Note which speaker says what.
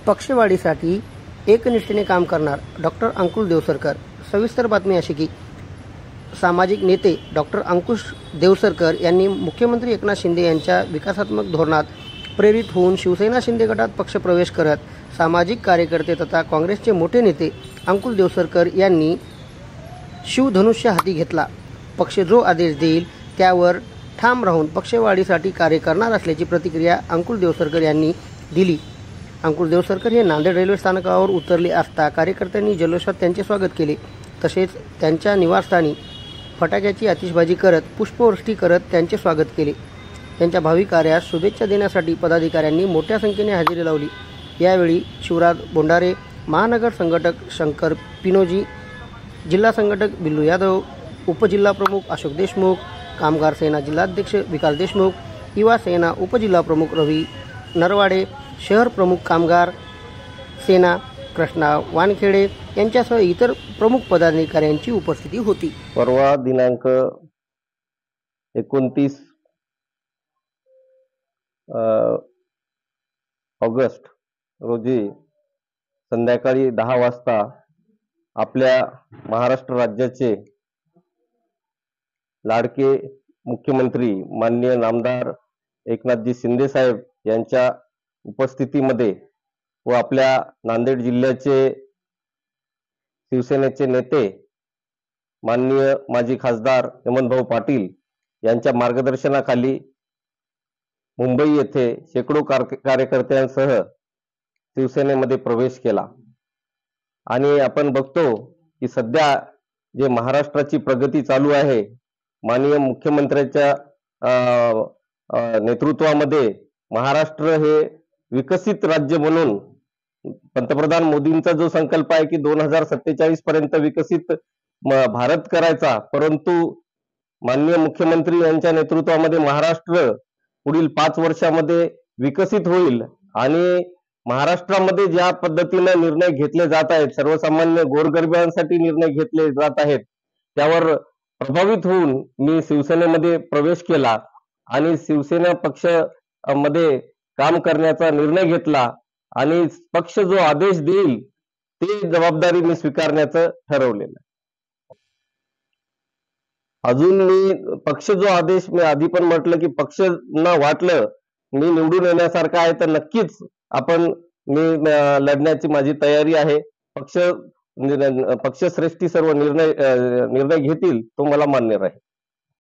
Speaker 1: पक्षवाढीसाठी एकनिष्ठेने काम करणार डॉक्टर अंकुश देवसरकर। सविस्तर बातमी अशी की सामाजिक नेते डॉक्टर अंकुश देवसरकर यांनी मुख्यमंत्री एकनाथ शिंदे यांच्या विकासात्मक धोरणात प्रेरित होऊन शिवसेना शिंदे गटात पक्षप्रवेश करत सामाजिक कार्यकर्ते तथा काँग्रेसचे मोठे नेते अंकुश देवसरकर यांनी शिवधनुष्य हाती घेतला। पक्ष जो आदेश देईल त्यावर ठाम राहून पक्षवाढीसाठी कार्य करणार असल्याची प्रतिक्रिया अंकुश देवसरकर यांनी दिली। अंकुश देवसरकर हे नांदेड रेल्वे स्थानकावर उतरले असता कार्यकर्त्यांनी जल्लोषात त्यांचे स्वागत केले। तसेच त्यांच्या निवासस्थानी फटाक्याची आतिषबाजी करत पुष्पवृष्टी करत त्यांचे स्वागत केले। त्यांच्या भावी कार्यास शुभेच्छा देण्यासाठी पदाधिकाऱ्यांनी मोठ्या संख्येने हजेरी लावली। यावेळी शिवराज बोंडारे, महानगर संघटक शंकर पिनोजी, जिल्हा संघटक बिल्लू यादव, उपजिल्हा प्रमुख अशोक देशमुख, कामगार सेना जिल्हाध्यक्ष विकास देशमुख, युवा सेना उपजिल्हा प्रमुख रवी नरवाडे, शहर प्रमुख कामगार सेना कृष्णा वानखेडे यांच्यासह इतर प्रमुख पदाधिकाऱ्यांची उपस्थिती होती।
Speaker 2: परवा दिनांक 29 ऑगस्ट रोजी संध्याकाळी 10 वाजता आपल्या महाराष्ट्र राज्याचे लाडके मुख्यमंत्री माननीय नामदार एकनाथजी शिंदे साहेब यांच्या उपस्थितीमध्ये व आपल्या नांदेड जिल्ह्याचे शिवसेनेचे नेते माननीय माजी खासदार हेमंतभाऊ पाटील यांच्या मार्गदर्शनाखाली मुंबई येथे शेकडो कार्यकर्त्यांसह शिवसेनेमध्ये प्रवेश केला। आणि आपण बघतो की सध्या जे महाराष्ट्राची प्रगती चालू आहे, माननीय मुख्यमंत्र्यांच्या नेतृत्वामध्ये महाराष्ट्र हे विकसित राज्य म्हणून पंतप्रधान मोदींचा जो संकल्प आहे की 2047 पर्यंत विकसित भारत करायचा, परंतु माननीय मुख्यमंत्री यांच्या नेतृत्वामध्ये महाराष्ट्र पुढील 5 वर्षामध्ये विकसित होईल। आणि महाराष्ट्रामध्ये ज्या पद्धतीने निर्णय घेतले जात आहेत, सर्वसामान्य गोरगरिबांसाठी निर्णय घेतले जात आहेत, त्यावर प्रभावित होऊन मी शिवसेनेमध्ये प्रवेश केला आणि शिवसेना पक्षामध्ये काम करण्याचा निर्णय घेतला आणि पक्ष जो आदेश देईल ते जबाबदारी मी स्वीकारण्याचं ठरवलेलं आहे। अजून मी पक्ष जो आदेश, मी आधी पण म्हटलं की पक्ष न वाटलं मी निवडून येण्यासारखं आहे तर नक्कीच मी लढण्याची माझी तयारी आहे। पक्षश्रेष्ठी सर्व निर्णय घेतील तो मला मान्य राहील।